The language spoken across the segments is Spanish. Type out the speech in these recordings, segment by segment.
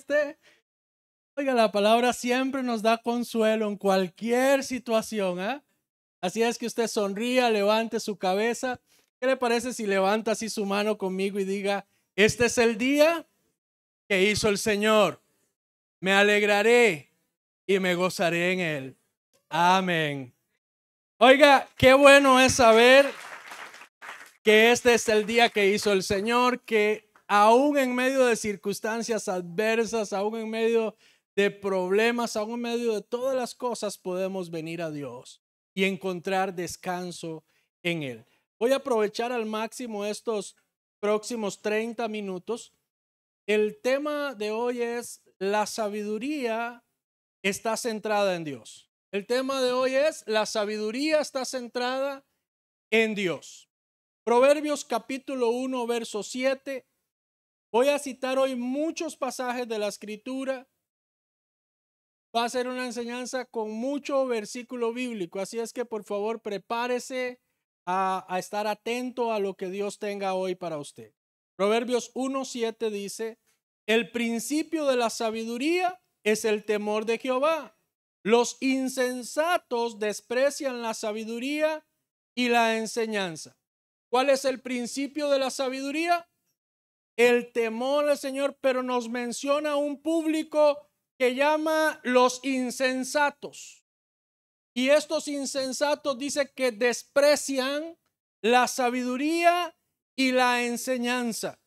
usted? Oiga, la palabra siempre nos da consuelo en cualquier situación, ¿eh? Así es que usted sonría, levante su cabeza. ¿Qué le parece si levanta así su mano conmigo y diga: este es el día que hizo el Señor? Me alegraré y me gozaré en él. Amén. Oiga, qué bueno es saber que este es el día que hizo el Señor, que aún en medio de circunstancias adversas, aún en medio de problemas, aún en medio de todas las cosas, podemos venir a Dios y encontrar descanso en Él. Voy a aprovechar al máximo estos próximos 30 minutos. El tema de hoy es: la sabiduría está centrada en Dios. El tema de hoy es: la sabiduría está centrada en Dios. Proverbios capítulo 1, verso 7. Voy a citar hoy muchos pasajes de la escritura. Va a ser una enseñanza con mucho versículo bíblico, así es que por favor prepárese a estar atento a lo que Dios tenga hoy para usted. Proverbios 1:7 dice: el principio de la sabiduría es el temor de Jehová. Los insensatos desprecian la sabiduría y la enseñanza. ¿Cuál es el principio de la sabiduría? El temor al Señor, pero nos menciona un público que llama los insensatos. Y estos insensatos dice que desprecian la sabiduría y la enseñanza.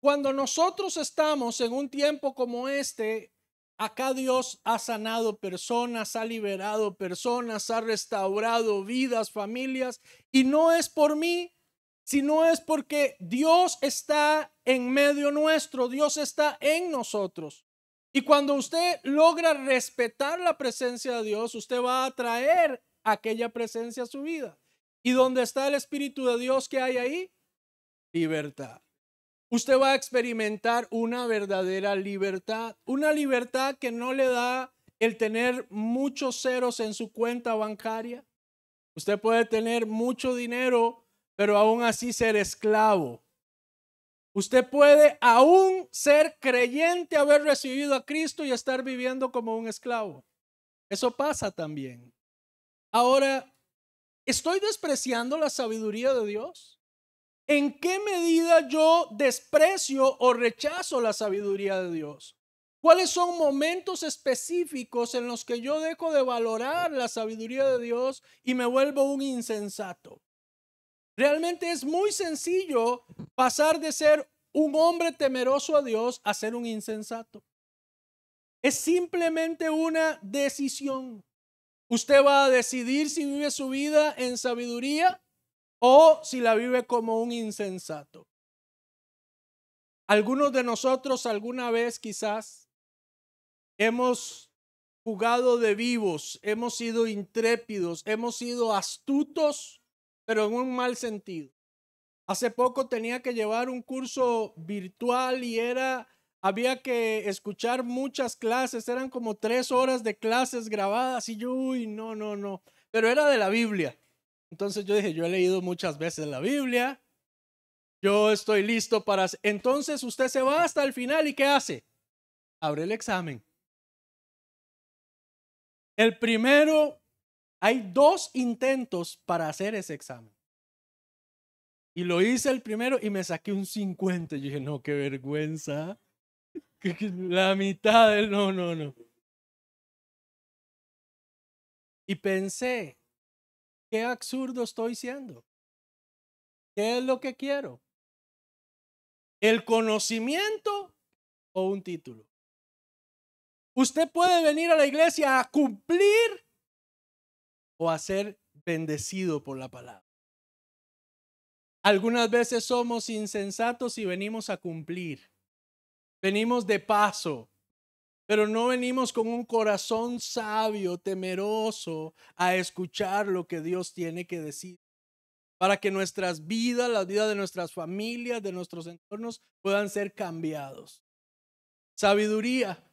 Cuando nosotros estamos en un tiempo como este, acá Dios ha sanado personas, ha liberado personas, ha restaurado vidas, familias, y no es por mí, sino es porque Dios está en medio nuestro, Dios está en nosotros. Y cuando usted logra respetar la presencia de Dios, usted va a traer aquella presencia a su vida. ¿Y donde está el Espíritu de Dios, qué hay ahí? Libertad. Usted va a experimentar una verdadera libertad, una libertad que no le da el tener muchos ceros en su cuenta bancaria. Usted puede tener mucho dinero, pero aún así ser esclavo. Usted puede aún ser creyente, haber recibido a Cristo y estar viviendo como un esclavo. Eso pasa también. Ahora, ¿estoy despreciando la sabiduría de Dios? ¿En qué medida yo desprecio o rechazo la sabiduría de Dios? ¿Cuáles son momentos específicos en los que yo dejo de valorar la sabiduría de Dios y me vuelvo un insensato? Realmente es muy sencillo pasar de ser un hombre temeroso a Dios a ser un insensato. Es simplemente una decisión. Usted va a decidir si vive su vida en sabiduría o si la vive como un insensato. Algunos de nosotros alguna vez quizás hemos jugado de vivos, hemos sido intrépidos, hemos sido astutos, pero en un mal sentido. Hace poco tenía que llevar un curso virtual y había que escuchar muchas clases, eran como 3 horas de clases grabadas y yo, uy, no, pero era de la Biblia. Entonces yo dije, yo he leído muchas veces la Biblia, yo estoy listo para... Entonces usted se va hasta el final y ¿qué hace? Abre el examen. El primero, hay 2 intentos para hacer ese examen. Y lo hice el primero y me saqué un 50. Yo dije, no, qué vergüenza. La mitad del no. Y pensé, qué absurdo estoy siendo. ¿Qué es lo que quiero? ¿El conocimiento o un título? Usted puede venir a la iglesia a cumplir o a ser bendecido por la palabra. Algunas veces somos insensatos y venimos a cumplir. Venimos de paso, pero no venimos con un corazón sabio, temeroso, a escuchar lo que Dios tiene que decir, para que nuestras vidas, las vidas de nuestras familias, de nuestros entornos, puedan ser cambiados. Sabiduría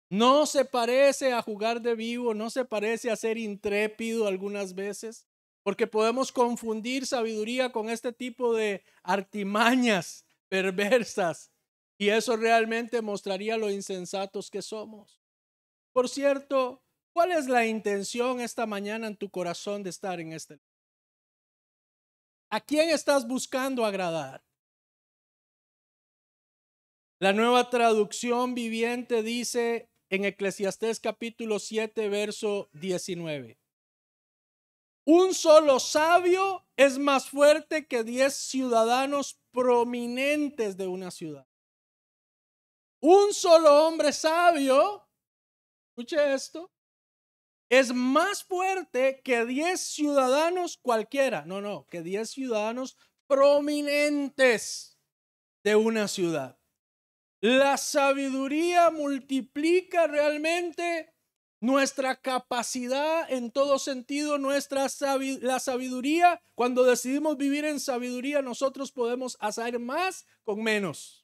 no se parece a jugar de vivo, no se parece a ser intrépido algunas veces, porque podemos confundir sabiduría con este tipo de artimañas perversas Y eso realmente mostraría lo insensatos que somos. Por cierto, ¿cuál es la intención esta mañana en tu corazón de estar en este lugar? ¿A quién estás buscando agradar? La Nueva Traducción Viviente dice en Eclesiastés capítulo 7, verso 19. Un solo sabio es más fuerte que 10 ciudadanos prominentes de una ciudad. Un solo hombre sabio, escuche esto, es más fuerte que 10 ciudadanos cualquiera. No, que 10 ciudadanos prominentes de una ciudad. La sabiduría multiplica realmente nuestra capacidad en todo sentido, la sabiduría. Cuando decidimos vivir en sabiduría, nosotros podemos hacer más con menos.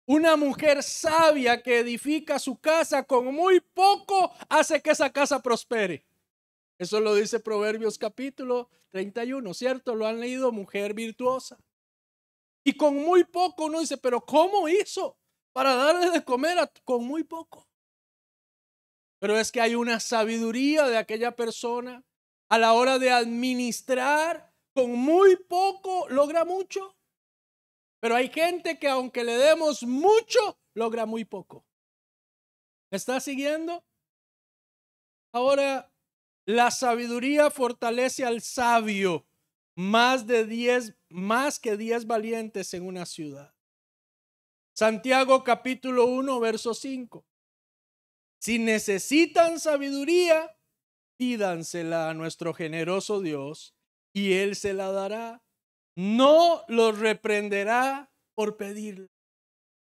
Una mujer sabia que edifica su casa con muy poco hace que esa casa prospere. Eso lo dice Proverbios capítulo 31, ¿cierto? Lo han leído, mujer virtuosa. Y con muy poco uno dice, pero ¿cómo hizo para darle de comer con muy poco? Pero es que hay una sabiduría de aquella persona a la hora de administrar. Con muy poco logra mucho. Pero hay gente que aunque le demos mucho, logra muy poco. ¿Me está siguiendo? Ahora, la sabiduría fortalece al sabio más que 10 valientes en una ciudad. Santiago capítulo 1, verso 5. Si necesitan sabiduría, pídansela a nuestro generoso Dios y Él se la dará. No los reprenderá por pedirle.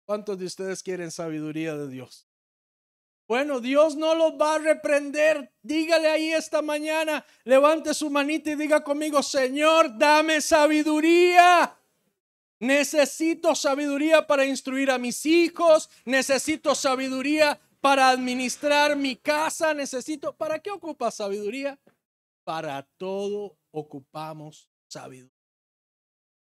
¿Cuántos de ustedes quieren sabiduría de Dios? Bueno, Dios no los va a reprender. Dígale ahí esta mañana, levante su manita y diga conmigo, Señor, dame sabiduría. Necesito sabiduría para instruir a mis hijos. Necesito sabiduría para administrar mi casa. ¿Para qué ocupa sabiduría? Para todo ocupamos sabiduría.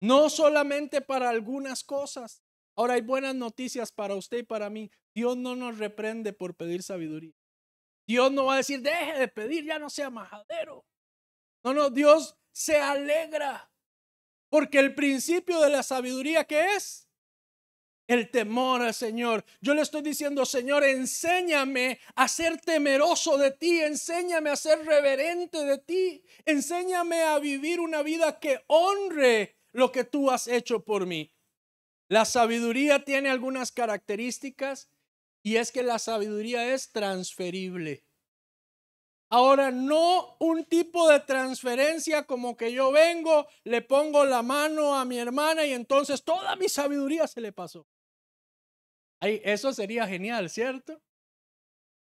No solamente para algunas cosas. Ahora hay buenas noticias para usted y para mí. Dios no nos reprende por pedir sabiduría. Dios no va a decir, deje de pedir, ya no sea majadero. No, Dios se alegra. Porque el principio de la sabiduría, ¿qué es? El temor al Señor. Yo le estoy diciendo, Señor, enséñame a ser temeroso de ti, enséñame a ser reverente de ti, enséñame a vivir una vida que honre lo que tú has hecho por mí. La sabiduría tiene algunas características y es que la sabiduría es transferible. Ahora, no un tipo de transferencia como que yo vengo, le pongo la mano a mi hermana y entonces toda mi sabiduría se le pasó. Eso sería genial, ¿cierto?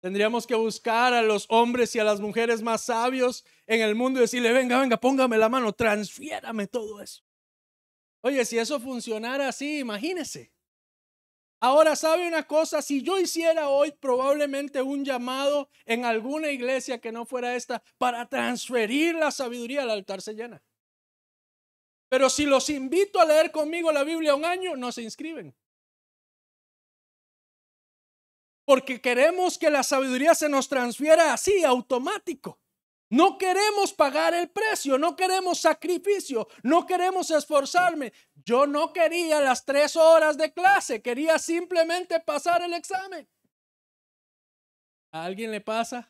Tendríamos que buscar a los hombres y a las mujeres más sabios en el mundo y decirle, venga, póngame la mano, transfiérame todo eso. Oye, si eso funcionara así, imagínese. Ahora, ¿sabe una cosa? Si yo hiciera hoy probablemente un llamado en alguna iglesia que no fuera esta para transferir la sabiduría, al altar se llena. Pero si los invito a leer conmigo la Biblia un año, no se inscriben. Porque queremos que la sabiduría se nos transfiera así, automático. No queremos pagar el precio, no queremos sacrificio, no queremos esforzarme. Yo no quería las 3 horas de clase, quería simplemente pasar el examen. ¿A alguien le pasa?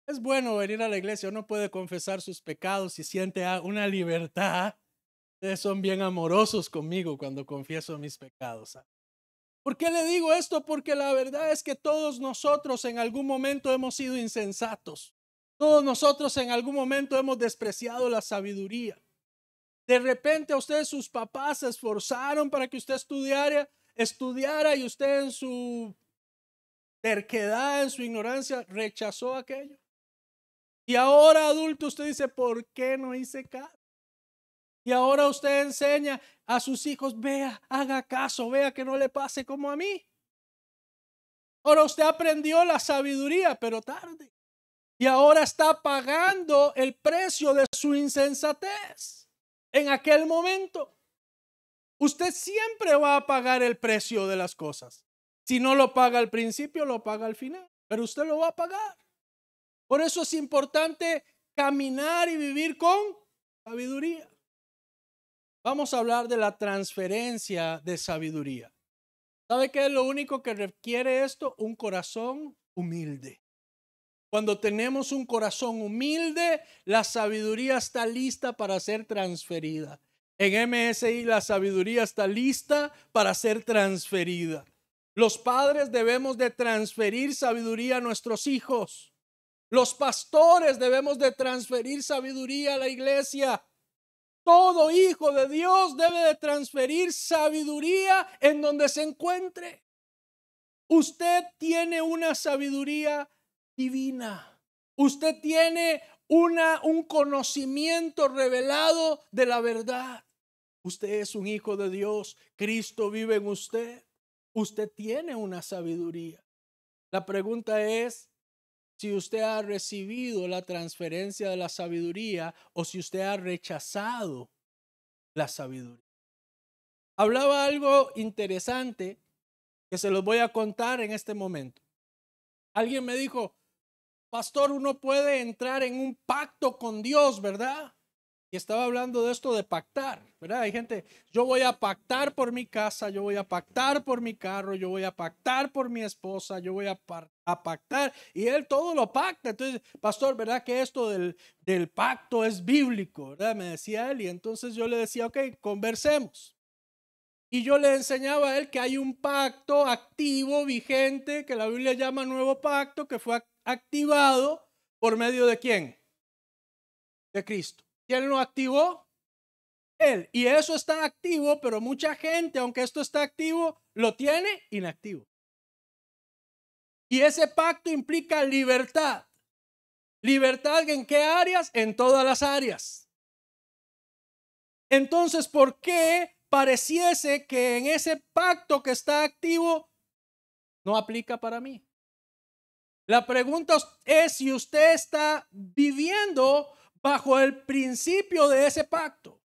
Es bueno venir a la iglesia, uno puede confesar sus pecados y siente una libertad. Ustedes son bien amorosos conmigo cuando confieso mis pecados. ¿Por qué le digo esto? Porque la verdad es que todos nosotros en algún momento hemos sido insensatos. Todos nosotros en algún momento hemos despreciado la sabiduría. De repente a ustedes sus papás se esforzaron para que usted estudiara y usted en su terquedad, en su ignorancia, rechazó aquello. Y ahora adulto usted dice, ¿por qué no hice caso? Y ahora usted enseña a sus hijos, vea, haga caso, vea que no le pase como a mí. Ahora usted aprendió la sabiduría, pero tarde. Y ahora está pagando el precio de su insensatez. en aquel momento. Usted siempre va a pagar el precio de las cosas. Si no lo paga al principio, lo paga al final, pero usted lo va a pagar. Por eso es importante caminar y vivir con sabiduría. Vamos a hablar de la transferencia de sabiduría. ¿Sabe qué es lo único que requiere esto? Un corazón humilde. Cuando tenemos un corazón humilde, la sabiduría está lista para ser transferida. En MSI la sabiduría está lista para ser transferida. Los padres debemos de transferir sabiduría a nuestros hijos. Los pastores debemos de transferir sabiduría a la iglesia. Todo hijo de Dios debe de transferir sabiduría en donde se encuentre. Usted tiene una sabiduría divina. Usted tiene un conocimiento revelado de la verdad. Usted es un hijo de Dios. Cristo vive en usted. Usted tiene una sabiduría. La pregunta es si usted ha recibido la transferencia de la sabiduría o si usted ha rechazado la sabiduría. Hablaba algo interesante que se los voy a contar en este momento. Alguien me dijo, pastor, uno puede entrar en un pacto con Dios, ¿verdad? Y estaba hablando de esto de pactar, ¿verdad? Hay gente, yo voy a pactar por mi casa, yo voy a pactar por mi carro, yo voy a pactar por mi esposa, yo voy a pactar. Y él todo lo pacta. Entonces, pastor, ¿verdad que esto del pacto es bíblico? ¿Verdad? Me decía él. Y entonces yo le decía, ok, conversemos. Y yo le enseñaba a él que hay un pacto activo, vigente, que la Biblia llama nuevo pacto, que fue activado por medio de ¿quién? De Cristo. ¿Quién lo activó? Él. Y eso está activo, pero mucha gente, aunque esto está activo, lo tiene inactivo. Y ese pacto implica libertad. ¿Libertad en qué áreas? En todas las áreas. Entonces, ¿por qué pareciese que en ese pacto que está activo no aplica para mí? La pregunta es si usted está viviendo bajo el principio de ese pacto.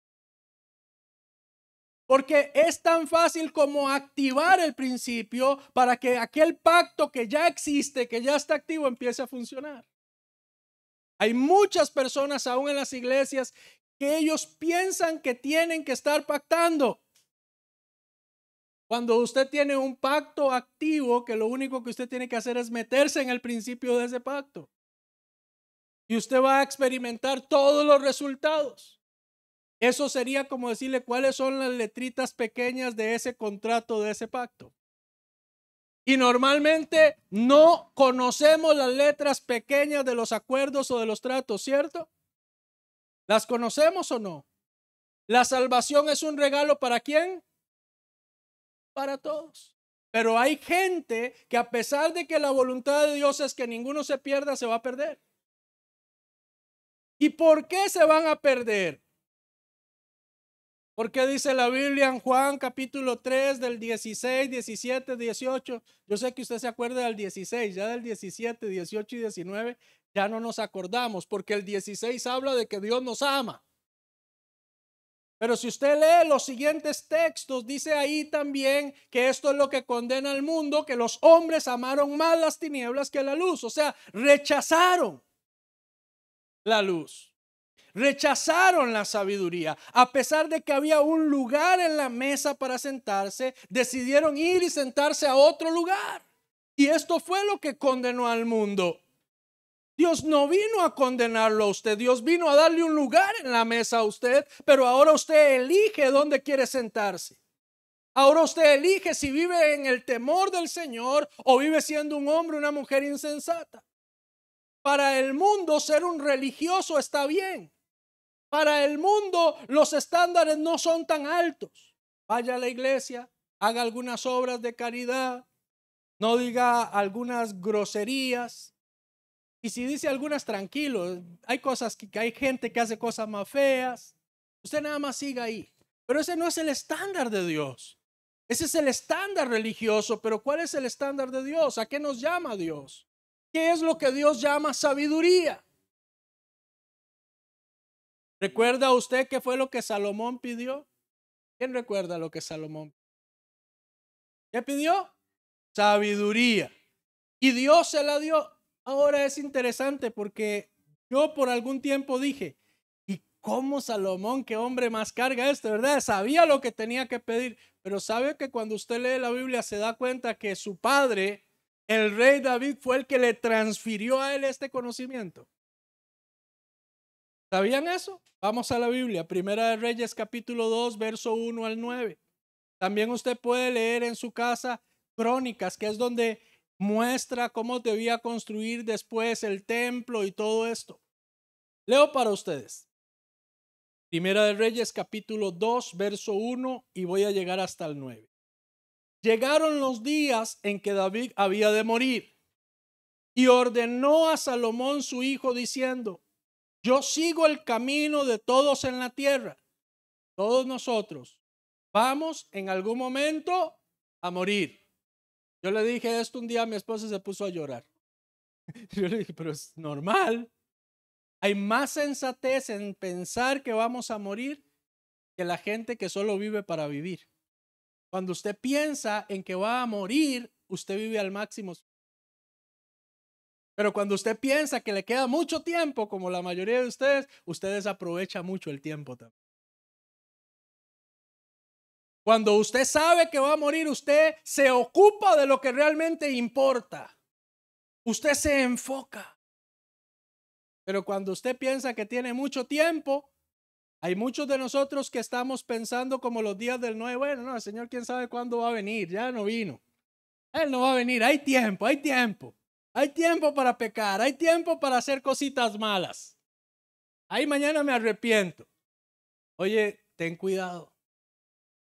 Porque es tan fácil como activar el principio para que aquel pacto que ya existe, que ya está activo, empiece a funcionar. Hay muchas personas aún en las iglesias que ellos piensan que tienen que estar pactando. Cuando usted tiene un pacto activo, que lo único que usted tiene que hacer es meterse en el principio de ese pacto. Y usted va a experimentar todos los resultados. Eso sería como decirle cuáles son las letritas pequeñas de ese contrato, de ese pacto. Y normalmente no conocemos las letras pequeñas de los acuerdos o de los tratos, ¿cierto? ¿Las conocemos o no? La salvación es un regalo ¿para quién? Para todos. Pero hay gente que a pesar de que la voluntad de Dios es que ninguno se pierda, se va a perder. ¿Y por qué se van a perder? Porque dice la Biblia en Juan capítulo 3 del 16, 17, 18. Yo sé que usted se acuerda del 16, ya del 17, 18 y 19 ya no nos acordamos, porque el 16 habla de que Dios nos ama. Pero si usted lee los siguientes textos, dice ahí también que esto es lo que condena al mundo, que los hombres amaron más las tinieblas que la luz. O sea, rechazaron la luz. Rechazaron la sabiduría. A pesar de que había un lugar en la mesa para sentarse, decidieron ir y sentarse a otro lugar. Y esto fue lo que condenó al mundo. Dios no vino a condenarlo a usted. Dios vino a darle un lugar en la mesa a usted, pero ahora usted elige dónde quiere sentarse. Ahora usted elige si vive en el temor del Señor o vive siendo un hombre o una mujer insensata. Para el mundo ser un religioso está bien. Para el mundo los estándares no son tan altos. Vaya a la iglesia, haga algunas obras de caridad, no diga algunas groserías. Y si dice algunas, tranquilo. Hay cosas que hay gente que hace cosas más feas. Usted nada más siga ahí. Pero ese no es el estándar de Dios. Ese es el estándar religioso. Pero ¿cuál es el estándar de Dios? ¿A qué nos llama Dios? ¿Qué es lo que Dios llama sabiduría? ¿Recuerda usted qué fue lo que Salomón pidió? ¿Quién recuerda lo que Salomón pidió? ¿Qué pidió? Sabiduría. Y Dios se la dio. Ahora es interesante porque yo por algún tiempo dije, ¿y cómo Salomón, qué hombre más carga este, verdad? Sabía lo que tenía que pedir, pero sabe que cuando usted lee la Biblia se da cuenta que su padre, el rey David, fue el que le transfirió a él este conocimiento. ¿Sabían eso? Vamos a la Biblia, Primera de Reyes capítulo 2, verso 1 al 9. También usted puede leer en su casa Crónicas, que es donde muestra cómo debía construir después el templo y todo esto. Leo para ustedes. Primera de Reyes capítulo 2, verso 1 y voy a llegar hasta el 9. Llegaron los días en que David había de morir y ordenó a Salomón su hijo diciendo, yo sigo el camino de todos en la tierra. Todos nosotros vamos en algún momento a morir. Yo le dije esto un día a mi esposa, se puso a llorar. Yo le dije, pero es normal. Hay más sensatez en pensar que vamos a morir que la gente que solo vive para vivir. Cuando usted piensa en que va a morir, usted vive al máximo. Pero cuando usted piensa que le queda mucho tiempo, como la mayoría de ustedes aprovecha mucho el tiempo también. Cuando usted sabe que va a morir, usted se ocupa de lo que realmente importa. Usted se enfoca. Pero cuando usted piensa que tiene mucho tiempo, hay muchos de nosotros que estamos pensando como los días del Noé. Bueno, no, el Señor quién sabe cuándo va a venir, ya no vino. Él no va a venir, hay tiempo, hay tiempo. Hay tiempo para pecar, hay tiempo para hacer cositas malas. Ahí mañana me arrepiento. Oye, ten cuidado,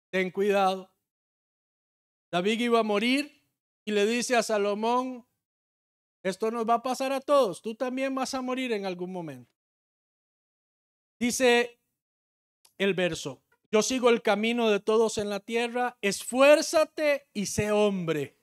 ten cuidado. David iba a morir y le dice a Salomón, esto nos va a pasar a todos, tú también vas a morir en algún momento. Dice el verso, yo sigo el camino de todos en la tierra, esfuérzate y sé hombre.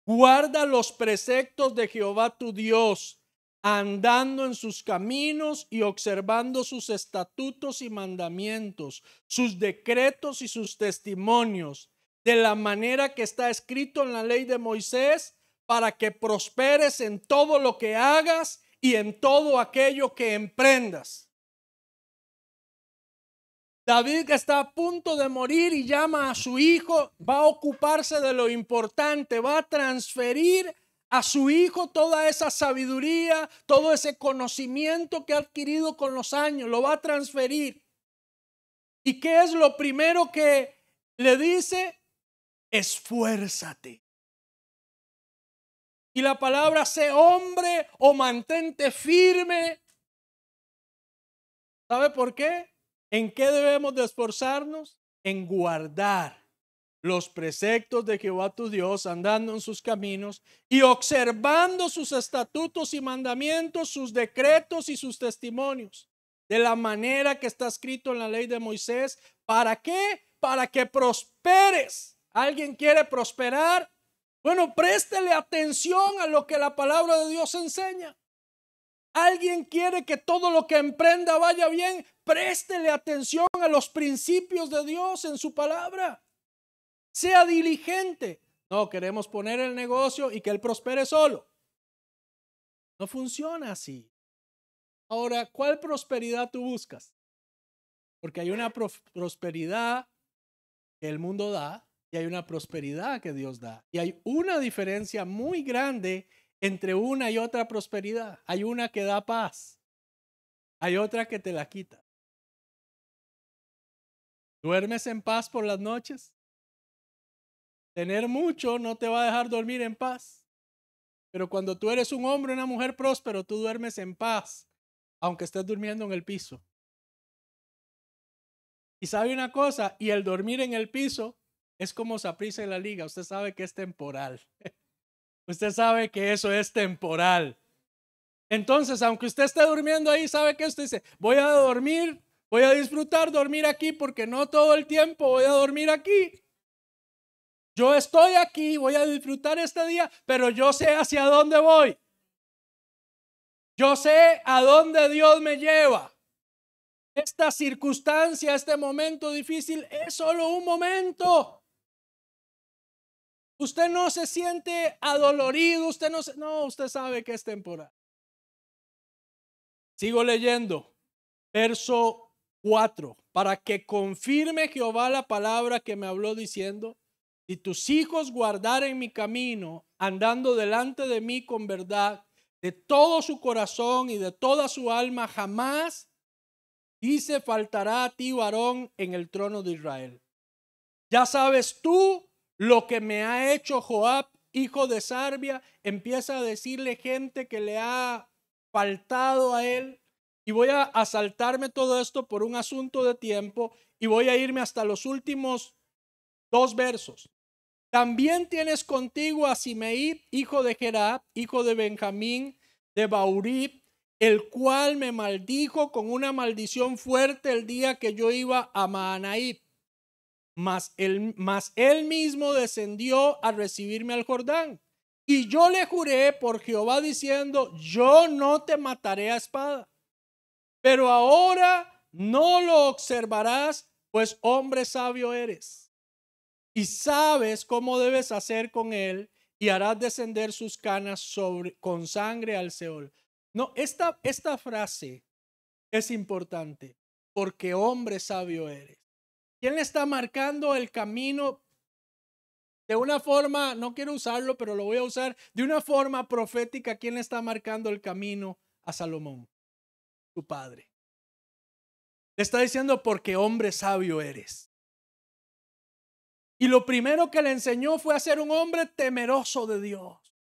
Guarda los preceptos de Jehová tu Dios, andando en sus caminos y observando sus estatutos y mandamientos, sus decretos y sus testimonios, de la manera que está escrito en la ley de Moisés, para que prosperes en todo lo que hagas y en todo aquello que emprendas. David está a punto de morir y llama a su hijo, va a ocuparse de lo importante, va a transferir a su hijo toda esa sabiduría, todo ese conocimiento que ha adquirido con los años, lo va a transferir. ¿Y qué es lo primero que le dice? Esfuérzate. Y la palabra sé hombre o mantente firme. ¿Sabe por qué? ¿En qué debemos de esforzarnos? En guardar los preceptos de Jehová tu Dios, andando en sus caminos y observando sus estatutos y mandamientos, sus decretos y sus testimonios, de la manera que está escrito en la ley de Moisés. ¿Para qué? Para que prosperes. ¿Alguien quiere prosperar? Bueno, préstele atención a lo que la palabra de Dios enseña. ¿Alguien quiere que todo lo que emprenda vaya bien? Préstele atención a los principios de Dios en su palabra. Sea diligente. No, queremos poner el negocio y que él prospere solo. No funciona así. Ahora, ¿cuál prosperidad tú buscas? Porque hay una prosperidad que el mundo da y hay una prosperidad que Dios da. Y hay una diferencia muy grande entre una y otra prosperidad. Hay una que da paz. Hay otra que te la quita. ¿Duermes en paz por las noches? Tener mucho no te va a dejar dormir en paz. Pero cuando tú eres un hombre o una mujer próspero, tú duermes en paz, aunque estés durmiendo en el piso. Y sabe una cosa, y el dormir en el piso es como Saprissa en la liga. Usted sabe que es temporal. Usted sabe que eso es temporal. Entonces, aunque usted esté durmiendo ahí, sabe que usted dice, voy a dormir, voy a disfrutar dormir aquí porque no todo el tiempo voy a dormir aquí. Yo estoy aquí, voy a disfrutar este día, pero yo sé hacia dónde voy. Yo sé a dónde Dios me lleva. Esta circunstancia, este momento difícil es solo un momento. Usted no se siente adolorido, usted sabe que es temporal. Sigo leyendo. Verso 4. Para que confirme Jehová la palabra que me habló diciendo: si tus hijos guardaren mi camino, andando delante de mí con verdad, de todo su corazón y de toda su alma, jamás, dice, faltará a ti varón en el trono de Israel. Ya sabes tú lo que me ha hecho Joab, hijo de Sarbia. Empieza a decirle gente que le ha faltado a él. Y voy a saltarme todo esto por un asunto de tiempo y voy a irme hasta los últimos 2 versos. También tienes contigo a Simei, hijo de Gerab, hijo de Benjamín, de Baurib, el cual me maldijo con una maldición fuerte el día que yo iba a Mahanaim. Mas él mismo descendió a recibirme al Jordán. Y yo le juré por Jehová diciendo: yo no te mataré a espada. Pero ahora no lo observarás, pues hombre sabio eres. Y sabes cómo debes hacer con él, y harás descender sus canas con sangre al Seol. No, esta frase es importante, porque hombre sabio eres. ¿Quién le está marcando el camino de una forma, no quiero usarlo, pero lo voy a usar, de una forma profética? ¿Quién le está marcando el camino a Salomón? Su padre. Le está diciendo: porque hombre sabio eres. Y lo primero que le enseñó fue a ser un hombre temeroso de Dios.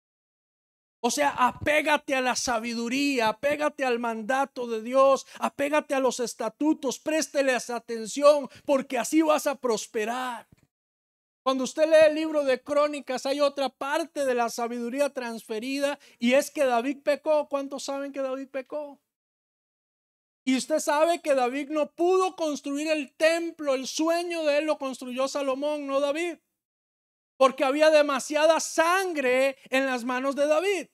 O sea, apégate a la sabiduría, apégate al mandato de Dios, apégate a los estatutos, présteles atención, porque así vas a prosperar. Cuando usted lee el libro de Crónicas, hay otra parte de la sabiduría transferida, y es que David pecó. ¿Cuántos saben que David pecó? Y usted sabe que David no pudo construir el templo. El sueño de él lo construyó Salomón, no David, porque había demasiada sangre en las manos de David.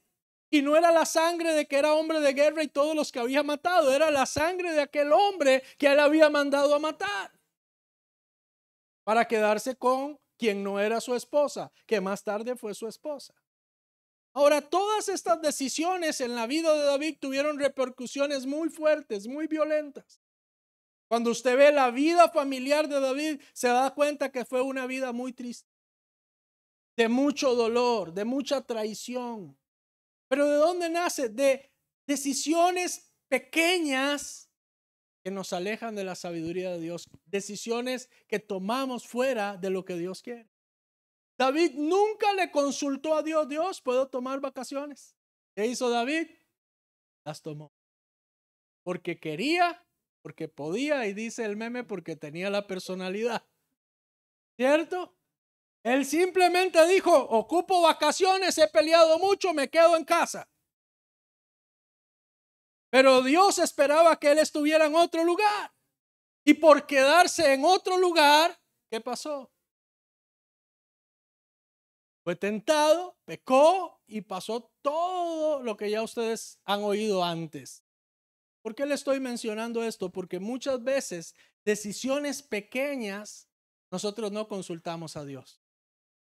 Y no era la sangre de que era hombre de guerra y todos los que había matado, era la sangre de aquel hombre que él había mandado a matar para quedarse con quien no era su esposa, que más tarde fue su esposa. Ahora, todas estas decisiones en la vida de David tuvieron repercusiones muy fuertes, muy violentas. Cuando usted ve la vida familiar de David, se da cuenta que fue una vida muy triste, de mucho dolor, de mucha traición. Pero ¿de dónde nace? De decisiones pequeñas que nos alejan de la sabiduría de Dios, decisiones que tomamos fuera de lo que Dios quiere. David nunca le consultó a Dios: Dios, ¿puedo tomar vacaciones? ¿Qué hizo David? Las tomó. Porque quería, porque podía, y dice el meme, porque tenía la personalidad. ¿Cierto? Él simplemente dijo: ocupo vacaciones, he peleado mucho, me quedo en casa. Pero Dios esperaba que él estuviera en otro lugar. Y por quedarse en otro lugar, ¿qué pasó? Fue tentado, pecó y pasó todo lo que ya ustedes han oído antes. ¿Por qué le estoy mencionando esto? Porque muchas veces decisiones pequeñas nosotros no consultamos a Dios.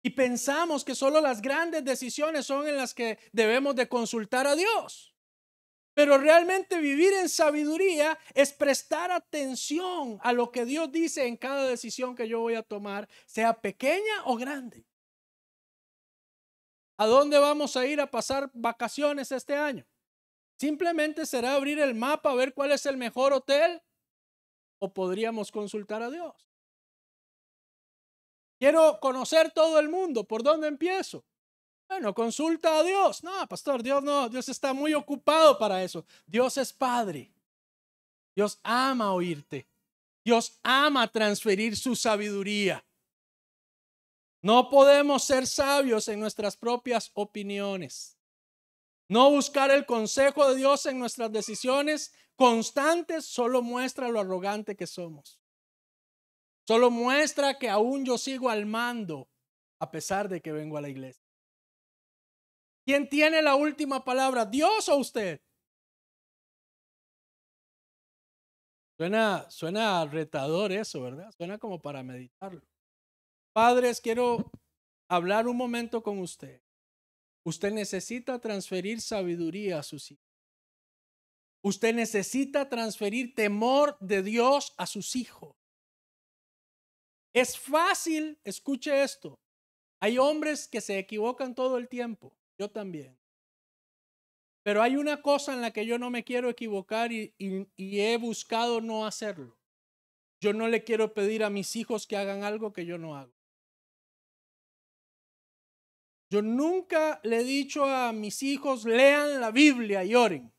Y pensamos que solo las grandes decisiones son en las que debemos de consultar a Dios. Pero realmente vivir en sabiduría es prestar atención a lo que Dios dice en cada decisión que yo voy a tomar, sea pequeña o grande. ¿A dónde vamos a ir a pasar vacaciones este año? Simplemente será abrir el mapa a ver cuál es el mejor hotel, o podríamos consultar a Dios. Quiero conocer todo el mundo, ¿por dónde empiezo? Bueno, consulta a Dios. No, pastor, Dios no, Dios está muy ocupado para eso. Dios es Padre. Dios ama oírte. Dios ama transferir su sabiduría. No podemos ser sabios en nuestras propias opiniones. No buscar el consejo de Dios en nuestras decisiones constantes solo muestra lo arrogante que somos. Solo muestra que aún yo sigo al mando a pesar de que vengo a la iglesia. ¿Quién tiene la última palabra? ¿Dios o usted? Suena retador eso, ¿verdad? Suena como para meditarlo. Padres, quiero hablar un momento con usted. Usted necesita transferir sabiduría a sus hijos. Usted necesita transferir temor de Dios a sus hijos. Es fácil, escuche esto. Hay hombres que se equivocan todo el tiempo. Yo también. Pero hay una cosa en la que yo no me quiero equivocar y he buscado no hacerlo. Yo no le quiero pedir a mis hijos que hagan algo que yo no hago. Yo nunca le he dicho a mis hijos, lean la Biblia y oren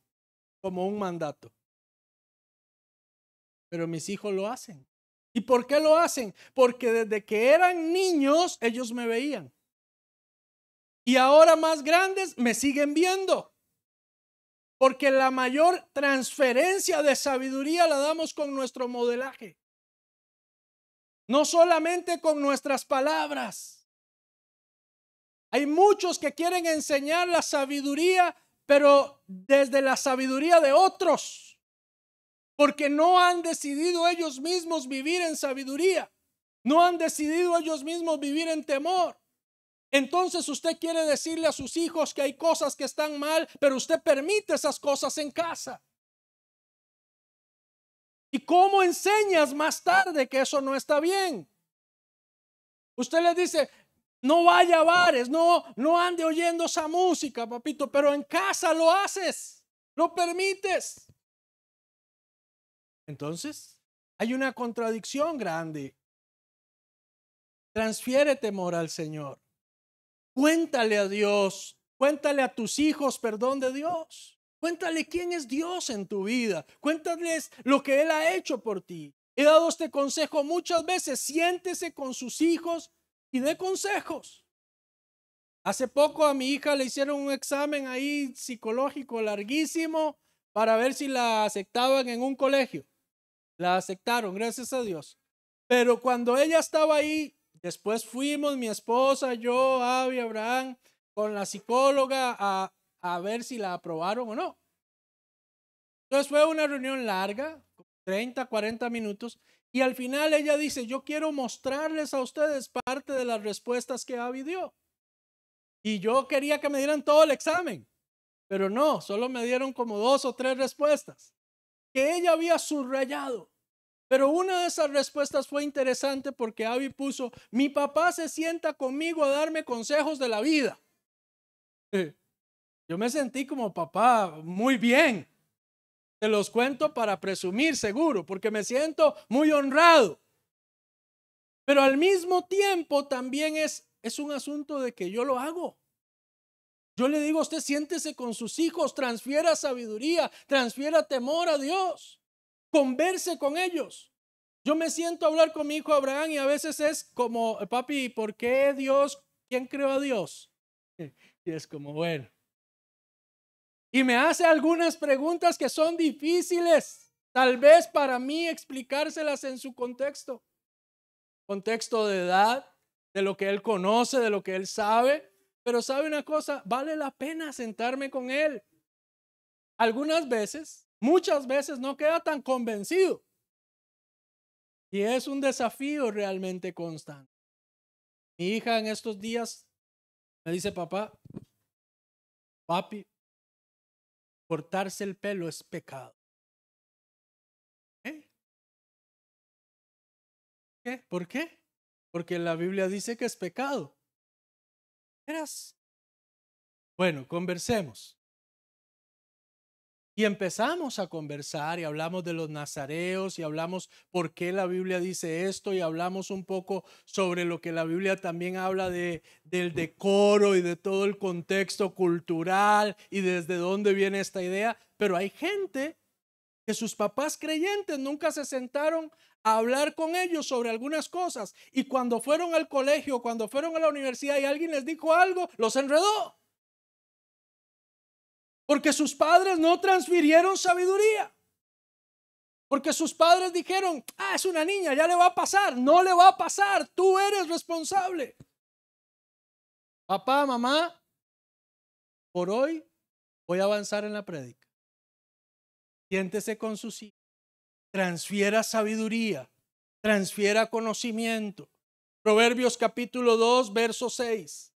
como un mandato. Pero mis hijos lo hacen. ¿Y por qué lo hacen? Porque desde que eran niños ellos me veían. Y ahora más grandes me siguen viendo. Porque la mayor transferencia de sabiduría la damos con nuestro modelaje. No solamente con nuestras palabras. Hay muchos que quieren enseñar la sabiduría, pero desde la sabiduría de otros. Porque no han decidido ellos mismos vivir en sabiduría. No han decidido ellos mismos vivir en temor. Entonces usted quiere decirle a sus hijos que hay cosas que están mal, pero usted permite esas cosas en casa. ¿Y cómo enseñas más tarde que eso no está bien? Usted le dice, no vaya a bares, no ande oyendo esa música, papito, pero en casa lo haces, lo permites. Entonces, hay una contradicción grande. Transfiere temor al Señor. Cuéntale a Dios, cuéntale a tus hijos perdón de Dios. Cuéntale quién es Dios en tu vida. Cuéntales lo que Él ha hecho por ti. He dado este consejo muchas veces. Siéntese con sus hijos y dé consejos. Hace poco a mi hija le hicieron un examen ahí psicológico larguísimo para ver si la aceptaban en un colegio. La aceptaron, gracias a Dios. Pero cuando ella estaba ahí, después fuimos, mi esposa, yo, Abby, Abraham, con la psicóloga a ver si la aprobaron o no. Entonces fue una reunión larga, 30, 40 minutos, y al final ella dice, yo quiero mostrarles a ustedes parte de las respuestas que Abby dio. Y yo quería que me dieran todo el examen, pero no, solo me dieron como 2 o 3 respuestas que ella había subrayado. Pero una de esas respuestas fue interesante porque Abby puso, mi papá se sienta conmigo a darme consejos de la vida. Yo me sentí como papá, muy bien. Te los cuento para presumir seguro, porque me siento muy honrado. Pero al mismo tiempo también es un asunto de que yo lo hago. Yo le digo a usted, siéntese con sus hijos, transfiera sabiduría, transfiera temor a Dios, converse con ellos. Yo me siento a hablar con mi hijo Abraham y a veces es como, papi, ¿por qué Dios? ¿Quién creó a Dios? Y es como, bueno. Y me hace algunas preguntas que son difíciles, tal vez para mí explicárselas en su contexto. Contexto de edad, de lo que él conoce, de lo que él sabe. Pero sabe una cosa, vale la pena sentarme con él. Algunas veces, muchas veces no queda tan convencido. Y es un desafío realmente constante. Mi hija en estos días me dice, papi, cortarse el pelo es pecado. ¿Eh? ¿Qué? ¿Por qué? Porque la Biblia dice que es pecado. ¿Eras? Bueno, conversemos. Y empezamos a conversar y hablamos de los nazareos y hablamos por qué la Biblia dice esto y hablamos un poco sobre lo que la Biblia también habla del decoro y de todo el contexto cultural y desde dónde viene esta idea. Pero hay gente que sus papás creyentes nunca se sentaron a hablar con ellos sobre algunas cosas y cuando fueron al colegio, cuando fueron a la universidad y alguien les dijo algo, los enredó. Porque sus padres no transfirieron sabiduría. Porque sus padres dijeron, es una niña, ya le va a pasar. No le va a pasar, tú eres responsable. Papá, mamá, por hoy voy a avanzar en la prédica. Siéntese con sus hijos. transfiera sabiduría, transfiera conocimiento. Proverbios capítulo 2, verso 6.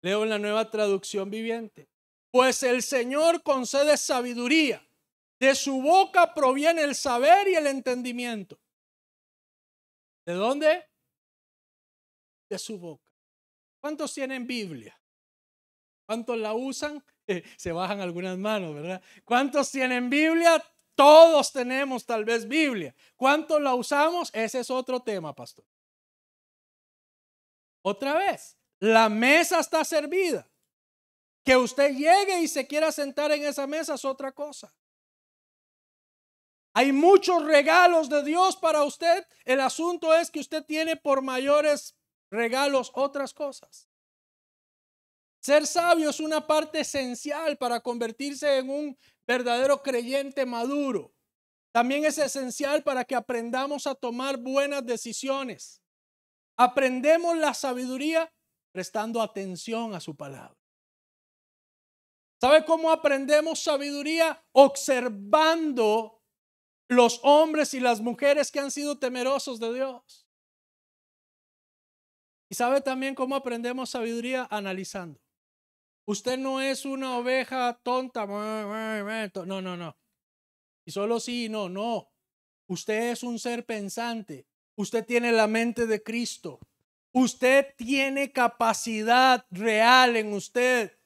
Leo en la Nueva Traducción Viviente. Pues el Señor concede sabiduría. De su boca proviene el saber y el entendimiento. ¿De dónde? De su boca. ¿Cuántos tienen Biblia? ¿Cuántos la usan? Se bajan algunas manos, ¿verdad? ¿Cuántos tienen Biblia? Todos tenemos tal vez Biblia. ¿Cuántos la usamos? Ese es otro tema, pastor. Otra vez, la mesa está servida. Que usted llegue y se quiera sentar en esa mesa es otra cosa. Hay muchos regalos de Dios para usted. El asunto es que usted tiene por mayores regalos otras cosas. Ser sabio es una parte esencial para convertirse en un verdadero creyente maduro. También es esencial para que aprendamos a tomar buenas decisiones. Aprendemos la sabiduría prestando atención a su palabra. ¿Sabe cómo aprendemos sabiduría? Observando los hombres y las mujeres que han sido temerosos de Dios. ¿Y sabe también cómo aprendemos sabiduría? Analizando. Usted no es una oveja tonta. No. Y solo sí y no, no. Usted es un ser pensante. Usted tiene la mente de Cristo. Usted tiene capacidad real en usted.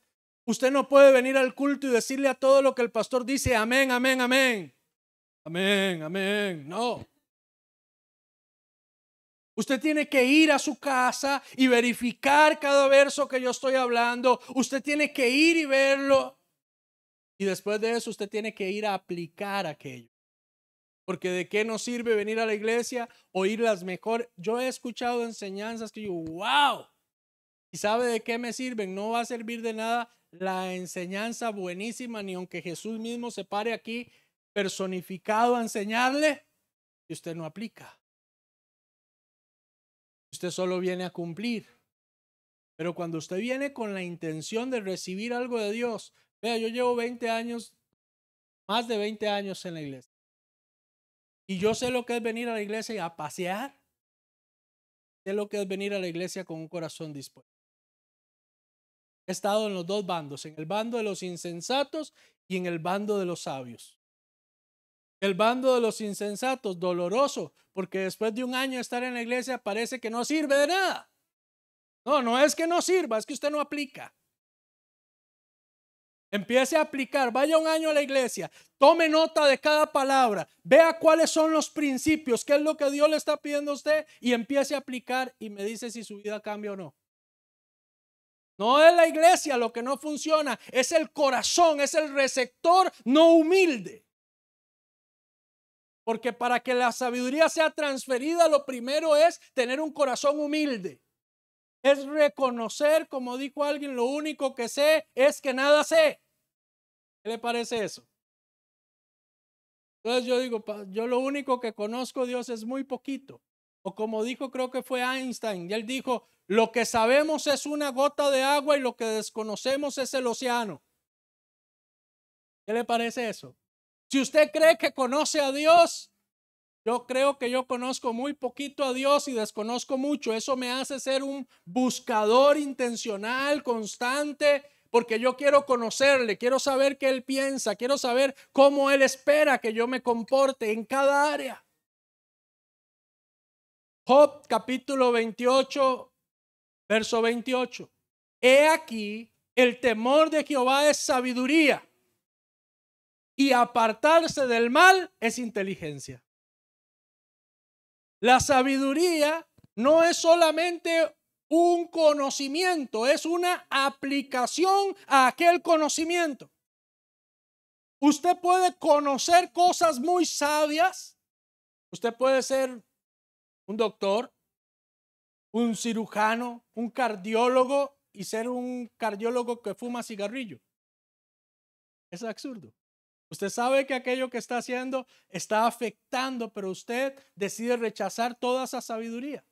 Usted no puede venir al culto y decirle a todo lo que el pastor dice, amén, amén, amén. Amén, amén. No. Usted tiene que ir a su casa y verificar cada verso que yo estoy hablando. Usted tiene que ir y verlo. Y después de eso usted tiene que ir a aplicar aquello. Porque de qué nos sirve venir a la iglesia, oír las mejores. Yo he escuchado enseñanzas que yo, wow. ¿Y sabe de qué me sirven? No va a servir de nada la enseñanza buenísima, ni aunque Jesús mismo se pare aquí personificado a enseñarle, y usted no aplica. Usted solo viene a cumplir. Pero cuando usted viene con la intención de recibir algo de Dios, vea, yo llevo 20 años, más de 20 años en la iglesia. Y yo sé lo que es venir a la iglesia a pasear. Sé lo que es venir a la iglesia con un corazón dispuesto. He estado en los dos bandos, en el bando de los insensatos y en el bando de los sabios. El bando de los insensatos, doloroso, porque después de un año de estar en la iglesia parece que no sirve de nada. No es que no sirva, es que usted no aplica. Empiece a aplicar, vaya un año a la iglesia, tome nota de cada palabra, vea cuáles son los principios, qué es lo que Dios le está pidiendo a usted y empiece a aplicar y me dice si su vida cambia o no. No es la iglesia lo que no funciona, es el corazón, es el receptor no humilde. Porque para que la sabiduría sea transferida, lo primero es tener un corazón humilde. Es reconocer, como dijo alguien, lo único que sé es que nada sé. ¿Qué le parece eso? Entonces yo digo, yo lo único que conozco de Dios es muy poquito. O como dijo, creo que fue Einstein, y él dijo, lo que sabemos es una gota de agua y lo que desconocemos es el océano. ¿Qué le parece eso? Si usted cree que conoce a Dios, yo creo que yo conozco muy poquito a Dios y desconozco mucho. Eso me hace ser un buscador intencional, constante, porque yo quiero conocerle, quiero saber qué Él piensa, quiero saber cómo Él espera que yo me comporte en cada área. Job capítulo 28, verso 28. He aquí, el temor de Jehová es sabiduría y apartarse del mal es inteligencia. La sabiduría no es solamente un conocimiento, es una aplicación a aquel conocimiento. Usted puede conocer cosas muy sabias. Usted puede ser un doctor, un cirujano, un cardiólogo y ser un cardiólogo que fuma cigarrillo. Es absurdo. Usted sabe que aquello que está haciendo está afectando, pero usted decide rechazar toda esa sabiduría.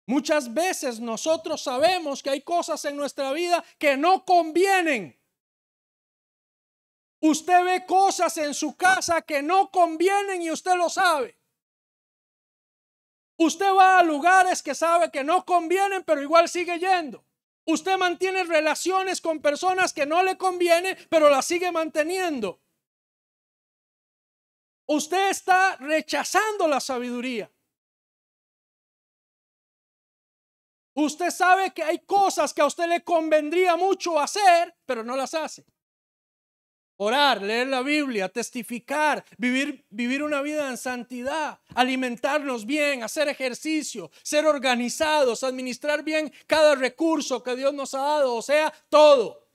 Muchas veces nosotros sabemos que hay cosas en nuestra vida que no convienen. Usted ve cosas en su casa que no convienen y usted lo sabe. Usted va a lugares que sabe que no convienen, pero igual sigue yendo. Usted mantiene relaciones con personas que no le convienen, pero las sigue manteniendo. Usted está rechazando la sabiduría. Usted sabe que hay cosas que a usted le convendría mucho hacer, pero no las hace. Orar, leer la Biblia, testificar, vivir una vida en santidad, alimentarnos bien, hacer ejercicio, ser organizados, administrar bien cada recurso que Dios nos ha dado, o sea, todo.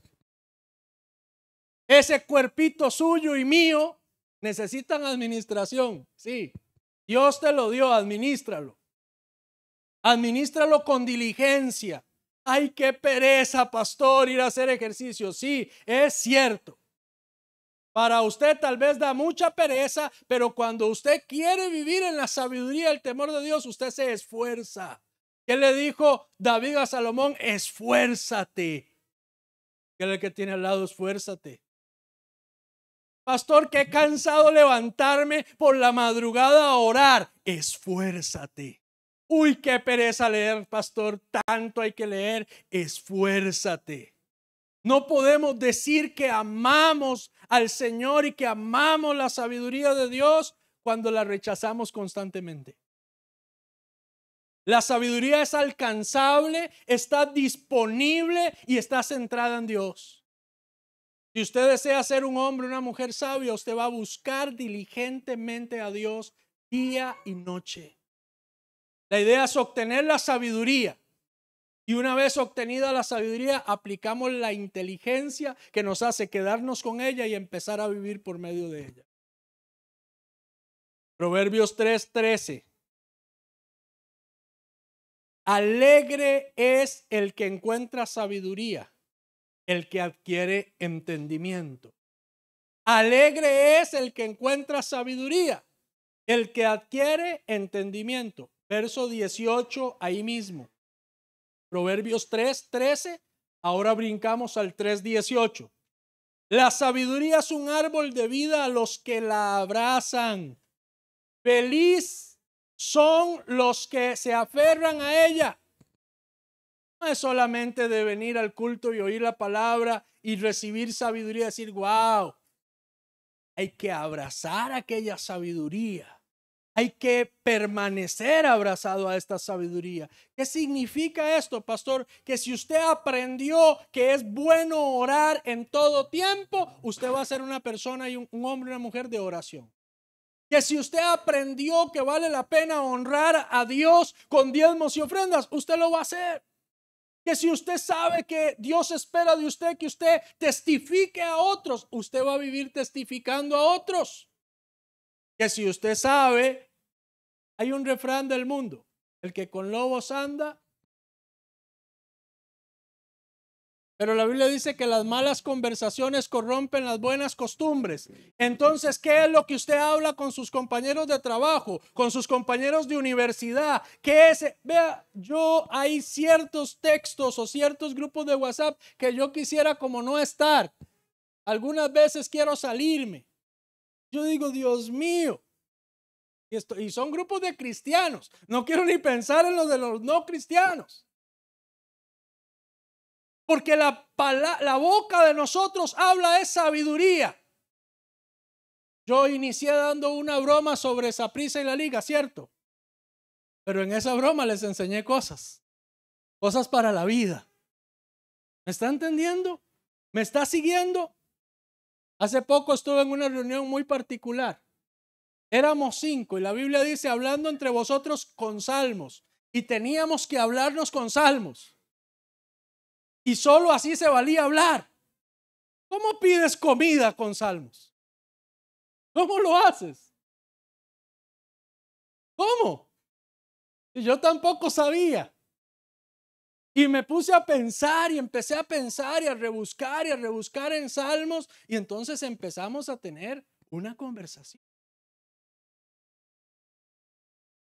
Ese cuerpito suyo y mío necesitan administración, sí. Dios te lo dio, administralo. Administralo con diligencia. Ay, qué pereza, pastor, ir a hacer ejercicio. Sí, es cierto. Para usted tal vez da mucha pereza, pero cuando usted quiere vivir en la sabiduría, el temor de Dios, usted se esfuerza. ¿Qué le dijo David a Salomón? Esfuérzate. ¿Qué es el que tiene al lado? Esfuérzate. Pastor, qué cansado levantarme por la madrugada a orar. Esfuérzate. Uy, qué pereza leer, pastor, tanto hay que leer. Esfuérzate. No podemos decir que amamos al Señor y que amamos la sabiduría de Dios cuando la rechazamos constantemente. La sabiduría es alcanzable, está disponible y está centrada en Dios. Si usted desea ser un hombre, una mujer sabia, usted va a buscar diligentemente a Dios día y noche. La idea es obtener la sabiduría. Y una vez obtenida la sabiduría, aplicamos la inteligencia que nos hace quedarnos con ella y empezar a vivir por medio de ella. Proverbios 3:13. Alegre es el que encuentra sabiduría, el que adquiere entendimiento. Alegre es el que encuentra sabiduría, el que adquiere entendimiento. Verso 18 ahí mismo. Proverbios 3:13, ahora brincamos al 3:18. La sabiduría es un árbol de vida a los que la abrazan. Feliz son los que se aferran a ella. No es solamente de venir al culto y oír la palabra y recibir sabiduría y decir, wow, hay que abrazar aquella sabiduría. Hay que permanecer abrazado a esta sabiduría. ¿Qué significa esto, pastor? Que si usted aprendió que es bueno orar en todo tiempo, usted va a ser una persona y un hombre y una mujer de oración. Que si usted aprendió que vale la pena honrar a Dios con diezmos y ofrendas, usted lo va a hacer. Que si usted sabe que Dios espera de usted que usted testifique a otros, usted va a vivir testificando a otros. Que si usted sabe, hay un refrán del mundo, el que con lobos anda, pero la Biblia dice que las malas conversaciones corrompen las buenas costumbres. Entonces, ¿qué es lo que usted habla con sus compañeros de trabajo, con sus compañeros de universidad? ¿Qué es? Vea, hay ciertos textos o ciertos grupos de WhatsApp que yo quisiera como no estar. Algunas veces quiero salirme. Yo digo, Dios mío. Y son grupos de cristianos. No quiero ni pensar en los de los no cristianos. Porque la boca de nosotros habla es sabiduría. Yo inicié dando una broma sobre Saprissa y la Liga, ¿cierto? Pero en esa broma les enseñé cosas para la vida. ¿Me está entendiendo? ¿Me está siguiendo? Hace poco estuve en una reunión muy particular. Éramos 5 y la Biblia dice hablando entre vosotros con salmos y teníamos que hablarnos con salmos y solo así se valía hablar. ¿Cómo pides comida con salmos? ¿Cómo lo haces? ¿Cómo? Y yo tampoco sabía. Y me puse a pensar y empecé a pensar y a rebuscar en salmos y entonces empezamos a tener una conversación.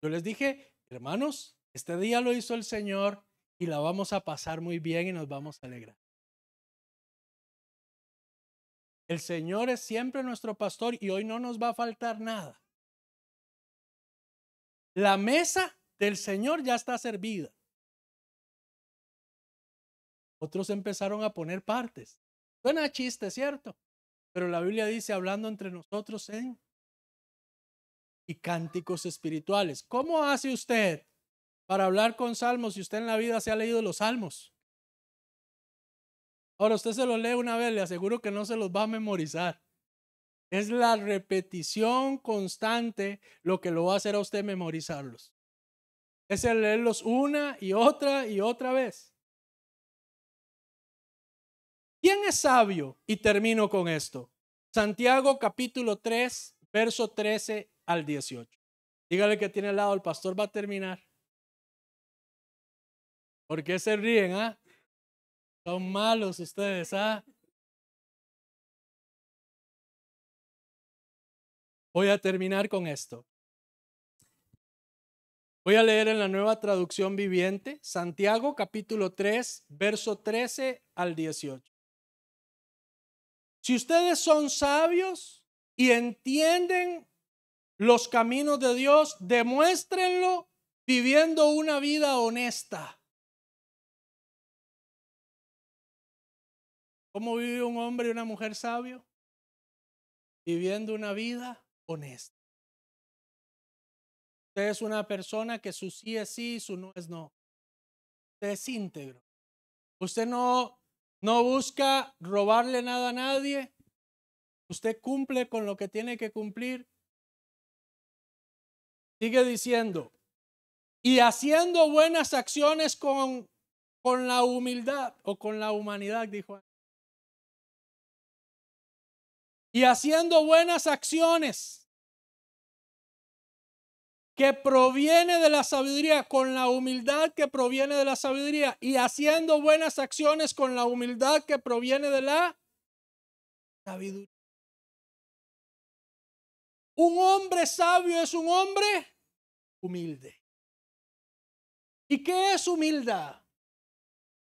Yo les dije, hermanos, este día lo hizo el Señor y la vamos a pasar muy bien y nos vamos a alegrar. El Señor es siempre nuestro pastor y hoy no nos va a faltar nada. La mesa del Señor ya está servida. Otros empezaron a poner partes. Suena chiste, ¿cierto? Pero la Biblia dice, hablando entre nosotros y cánticos espirituales. ¿Cómo hace usted para hablar con salmos si usted en la vida se ha leído los salmos? Ahora usted se los lee una vez, le aseguro que no se los va a memorizar. Es la repetición constante lo que lo va a hacer a usted memorizarlos. Es el leerlos una y otra vez. ¿Quién es sabio? Y termino con esto. Santiago capítulo 3, verso 13 al 18. Dígale que tiene al lado, el pastor va a terminar. ¿Por qué se ríen? Son malos ustedes, Voy a terminar con esto. Voy a leer en la Nueva Traducción Viviente, Santiago capítulo 3, verso 13 al 18. Si ustedes son sabios y entienden los caminos de Dios, demuéstrenlo viviendo una vida honesta. ¿Cómo vive un hombre y una mujer sabio? Viviendo una vida honesta. Usted es una persona que su sí es sí, su no es no. Usted es íntegro. Usted no busca robarle nada a nadie. Usted cumple con lo que tiene que cumplir. Sigue diciendo, y haciendo buenas acciones con la humildad o con la humanidad, dijo. Y haciendo buenas acciones que proviene de la sabiduría, con la humildad que proviene de la sabiduría, y haciendo buenas acciones con la humildad que proviene de la sabiduría. Un hombre sabio es un hombre humilde. ¿Y qué es humildad?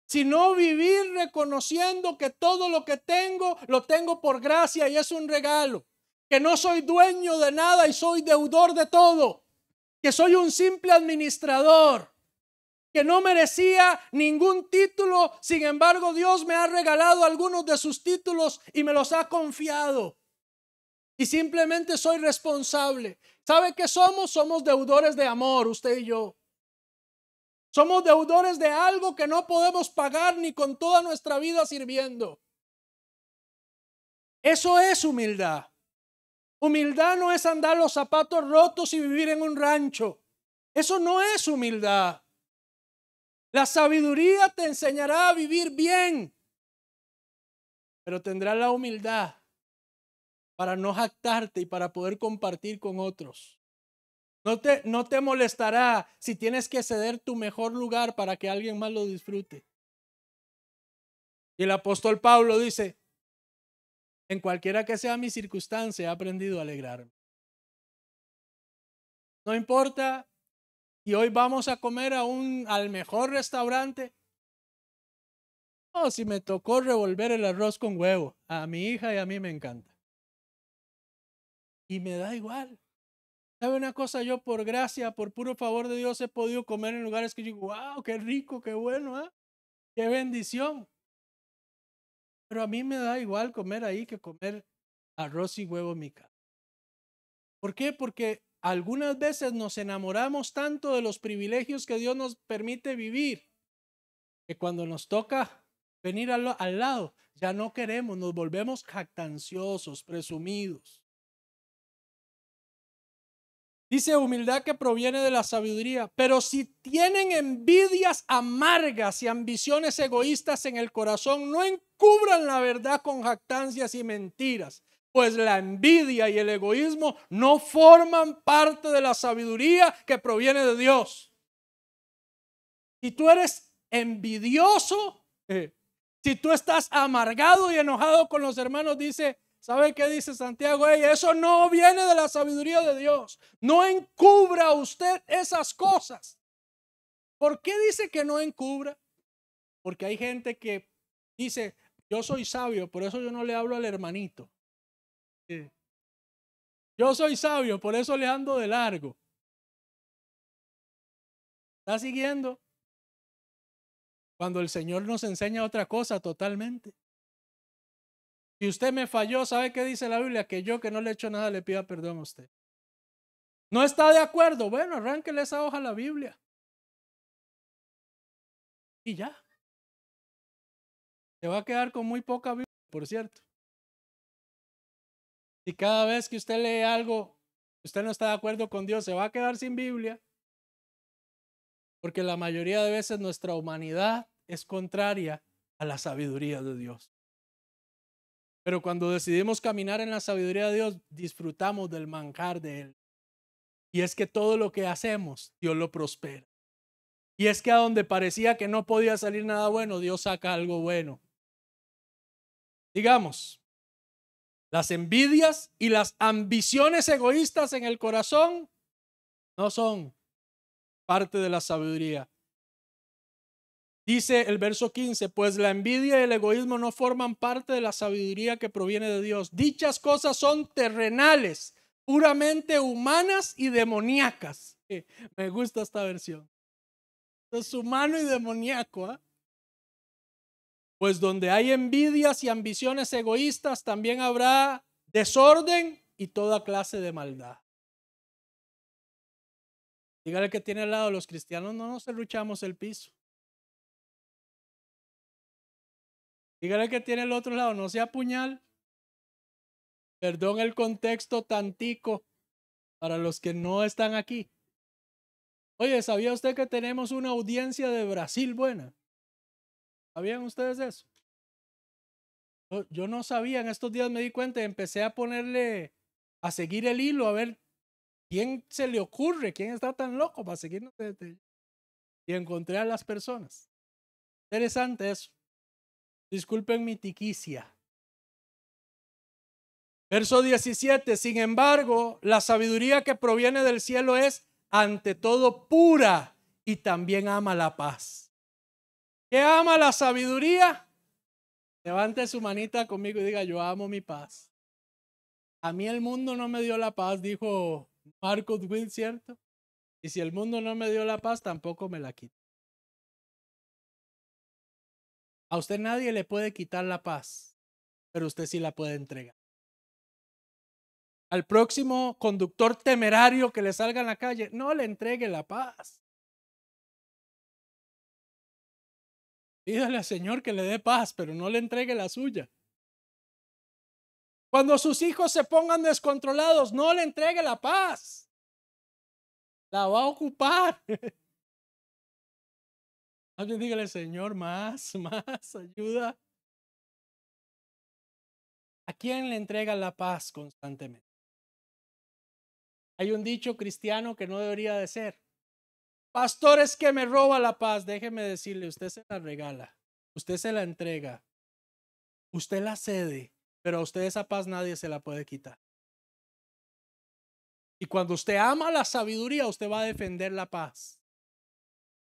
Sino vivir reconociendo que todo lo que tengo, lo tengo por gracia y es un regalo. Que no soy dueño de nada y soy deudor de todo. Que soy un simple administrador. Que no merecía ningún título, sin embargo Dios me ha regalado algunos de sus títulos y me los ha confiado. Y simplemente soy responsable. ¿Sabe qué somos? Somos deudores de amor, usted y yo. Somos deudores de algo que no podemos pagar ni con toda nuestra vida sirviendo. Eso es humildad. Humildad no es andar los zapatos rotos y vivir en un rancho. Eso no es humildad. La sabiduría te enseñará a vivir bien, pero tendrás la humildad para no jactarte y para poder compartir con otros. No te molestará si tienes que ceder tu mejor lugar para que alguien más lo disfrute. Y el apóstol Pablo dice, en cualquiera que sea mi circunstancia, he aprendido a alegrarme. No importa, y hoy vamos a comer al mejor restaurante. No, si me tocó revolver el arroz con huevo, a mi hija y a mí me encanta. Y me da igual. ¿Sabe una cosa? Yo por gracia, por puro favor de Dios he podido comer en lugares que yo digo, wow, qué rico, qué bueno, qué bendición. Pero a mí me da igual comer ahí que comer arroz y huevo en mi casa. ¿Por qué? Porque algunas veces nos enamoramos tanto de los privilegios que Dios nos permite vivir, que cuando nos toca venir al lado, ya no queremos, nos volvemos jactanciosos, presumidos. Dice humildad que proviene de la sabiduría, pero si tienen envidias amargas y ambiciones egoístas en el corazón, no encubran la verdad con jactancias y mentiras, pues la envidia y el egoísmo no forman parte de la sabiduría que proviene de Dios. Si tú eres envidioso, si tú estás amargado y enojado con los hermanos, dice, ¿sabe qué dice Santiago? Eso no viene de la sabiduría de Dios. No encubra usted esas cosas. ¿Por qué dice que no encubra? Porque hay gente que dice, Yo soy sabio, por eso yo no le hablo al hermanito. Sí. Yo soy sabio, por eso le ando de largo. ¿Está siguiendo? Cuando el Señor nos enseña otra cosa totalmente. Si usted me falló, ¿sabe qué dice la Biblia? Que yo, que no le he hecho nada, le pida perdón a usted. ¿No está de acuerdo? Bueno, arránquele esa hoja a la Biblia. Y ya. Se va a quedar con muy poca Biblia, por cierto. Si cada vez que usted lee algo, usted no está de acuerdo con Dios, se va a quedar sin Biblia. Porque la mayoría de veces nuestra humanidad es contraria a la sabiduría de Dios. Pero cuando decidimos caminar en la sabiduría de Dios, disfrutamos del manjar de Él. Y es que todo lo que hacemos, Dios lo prospera. Y es que a donde parecía que no podía salir nada bueno, Dios saca algo bueno. Digamos, las envidias y las ambiciones egoístas en el corazón no son parte de la sabiduría. Dice el verso 15, pues la envidia y el egoísmo no forman parte de la sabiduría que proviene de Dios. Dichas cosas son terrenales, puramente humanas y demoníacas. Me gusta esta versión. Es humano y demoníaco. Pues donde hay envidias y ambiciones egoístas, también habrá desorden y toda clase de maldad. Dígale que tiene al lado, los cristianos no nos serruchamos el piso. Dígale que tiene el otro lado, no sea puñal. Perdón el contexto tantico para los que no están aquí. Oye, ¿sabía usted que tenemos una audiencia de Brasil buena? ¿Sabían ustedes eso? Yo no sabía, en estos días me di cuenta y empecé a ponerle, a seguir el hilo, a ver quién se le ocurre, quién está tan loco para seguirnos. Y encontré a las personas. Interesante eso. Disculpen mi tiquicia. Verso 17, sin embargo, la sabiduría que proviene del cielo es ante todo pura y también ama la paz. ¿Qué ama la sabiduría? Levante su manita conmigo y diga, yo amo mi paz. A mí el mundo no me dio la paz, dijo Marcos Witt, ¿cierto? Y si el mundo no me dio la paz, tampoco me la quita. A usted nadie le puede quitar la paz, pero usted sí la puede entregar. Al próximo conductor temerario que le salga en la calle, no le entregue la paz. Pídale al Señor que le dé paz, pero no le entregue la suya. Cuando sus hijos se pongan descontrolados, no le entregue la paz. La va a ocupar. Alguien dígale, Señor, más, ayuda. ¿A quién le entrega la paz constantemente? Hay un dicho cristiano que no debería de ser. Pastor, es que me roba la paz. Déjeme decirle, usted se la regala, usted se la entrega, usted la cede, pero a usted esa paz nadie se la puede quitar. Y cuando usted ama la sabiduría, usted va a defender la paz.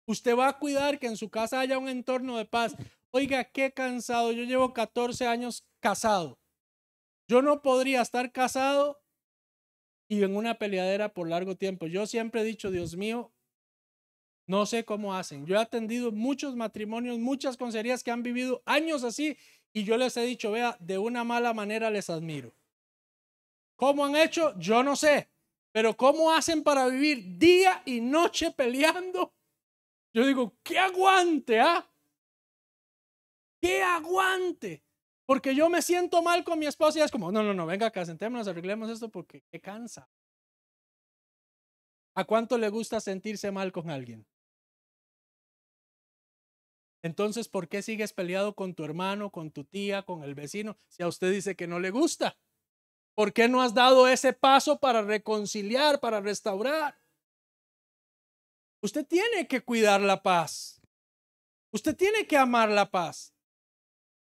Usted va a cuidar que en su casa haya un entorno de paz. Oiga, qué cansado. Yo llevo 14 años casado. Yo no podría estar casado y en una peleadera por largo tiempo. Yo siempre he dicho, Dios mío, no sé cómo hacen. Yo he atendido muchos matrimonios, muchas consejerías que han vivido años así y yo les he dicho, vea, de una mala manera les admiro. ¿Cómo han hecho? Yo no sé. Pero ¿cómo hacen para vivir día y noche peleando? Yo digo, ¡qué aguante! ¡Qué aguante! Porque yo me siento mal con mi esposa y es como, no, venga acá, sentémonos, arreglemos esto porque qué cansa. ¿A cuánto le gusta sentirse mal con alguien? Entonces, ¿por qué sigues peleado con tu hermano, con tu tía, con el vecino, si a usted dice que no le gusta? ¿Por qué no has dado ese paso para reconciliar, para restaurar? Usted tiene que cuidar la paz. Usted tiene que amar la paz.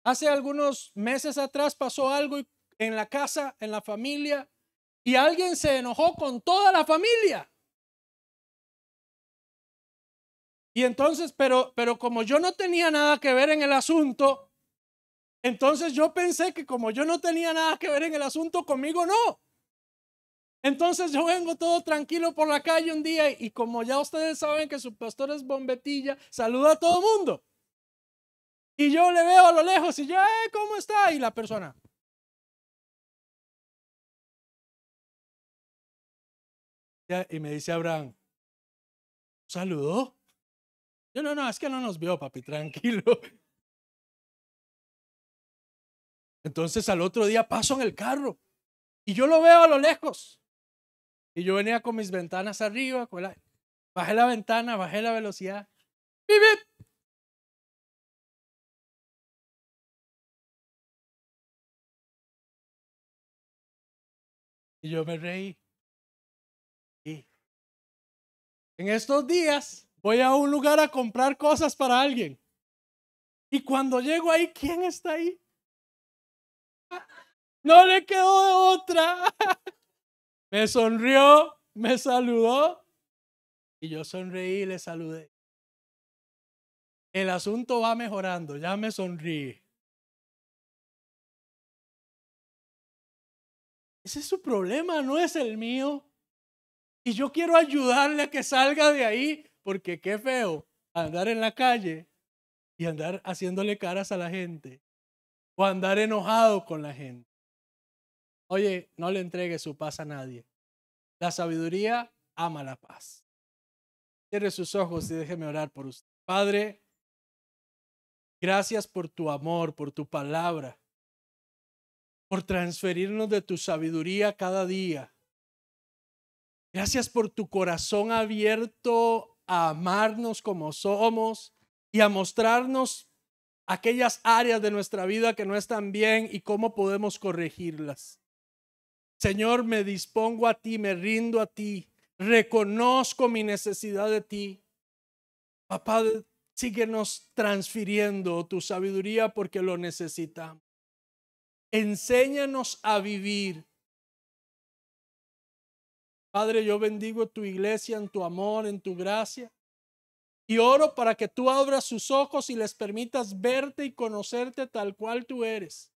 Hace algunos meses atrás pasó algo en la casa, en la familia, y alguien se enojó con toda la familia. Y entonces, pero como yo no tenía nada que ver en el asunto, Entonces yo pensé que como yo no tenía nada que ver en el asunto, conmigo no. Entonces yo vengo todo tranquilo por la calle un día y como ya ustedes saben que su pastor es bombetilla, saluda a todo mundo. Y yo le veo a lo lejos y yo, ¿cómo está? Y la persona. Y me dice Abraham, ¿saludó? Yo, no, es que no nos vio, papi, tranquilo. Entonces al otro día paso en el carro y yo lo veo a lo lejos. Y yo venía con mis ventanas arriba, bajé la ventana, bajé la velocidad. ¡Bip, bip! Y yo me reí. Y en estos días voy a un lugar a comprar cosas para alguien. Y cuando llego ahí, ¿quién está ahí? No le quedó de otra. Me sonrió, me saludó y yo sonreí y le saludé. El asunto va mejorando, ya me sonríe. Ese es su problema, no es el mío. Y yo quiero ayudarle a que salga de ahí, porque qué feo andar en la calle y andar haciéndole caras a la gente o andar enojado con la gente. Oye, no le entregue su paz a nadie. La sabiduría ama la paz. Cierre sus ojos y déjeme orar por usted. Padre, gracias por tu amor, por tu palabra, por transferirnos de tu sabiduría cada día. Gracias por tu corazón abierto a amarnos como somos y a mostrarnos aquellas áreas de nuestra vida que no están bien y cómo podemos corregirlas. Señor, me dispongo a ti, me rindo a ti, reconozco mi necesidad de ti. Papá, síguenos transfiriendo tu sabiduría porque lo necesitamos. Enséñanos a vivir. Padre, yo bendigo tu iglesia en tu amor, en tu gracia. Y oro para que tú abras sus ojos y les permitas verte y conocerte tal cual tú eres.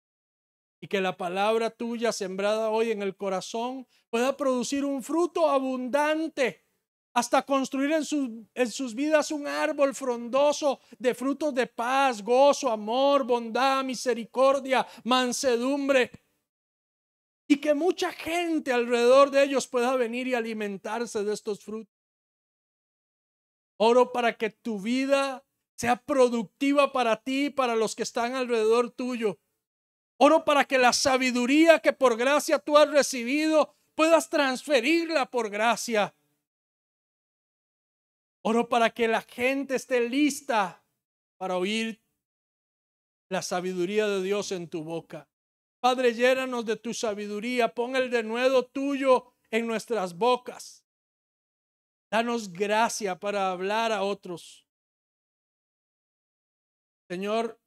Y que la palabra tuya sembrada hoy en el corazón pueda producir un fruto abundante hasta construir en sus vidas un árbol frondoso de frutos de paz, gozo, amor, bondad, misericordia, mansedumbre. Y que mucha gente alrededor de ellos pueda venir y alimentarse de estos frutos. Oro para que tu vida sea productiva para ti y para los que están alrededor tuyo. Oro para que la sabiduría que por gracia tú has recibido puedas transferirla por gracia. Oro para que la gente esté lista para oír la sabiduría de Dios en tu boca. Padre, llénanos de tu sabiduría. Pon el denuedo tuyo en nuestras bocas. Danos gracia para hablar a otros. Señor,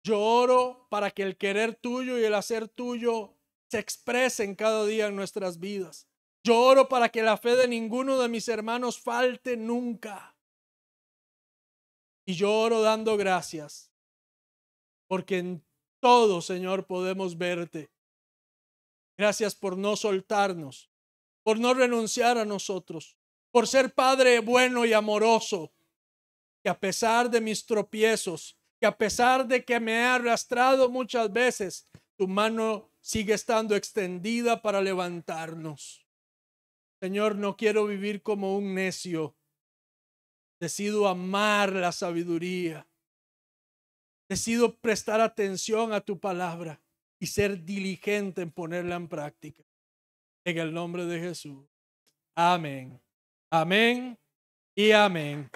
yo oro para que el querer tuyo y el hacer tuyo se expresen cada día en nuestras vidas. Yo oro para que la fe de ninguno de mis hermanos falte nunca. Y yo oro dando gracias, porque en todo, Señor, podemos verte. Gracias por no soltarnos, por no renunciar a nosotros, por ser Padre bueno y amoroso, que a pesar de mis tropiezos, que a pesar de que me he arrastrado muchas veces, tu mano sigue estando extendida para levantarnos. Señor, no quiero vivir como un necio. Decido amar la sabiduría. Decido prestar atención a tu palabra y ser diligente en ponerla en práctica. En el nombre de Jesús. Amén. Amén y amén.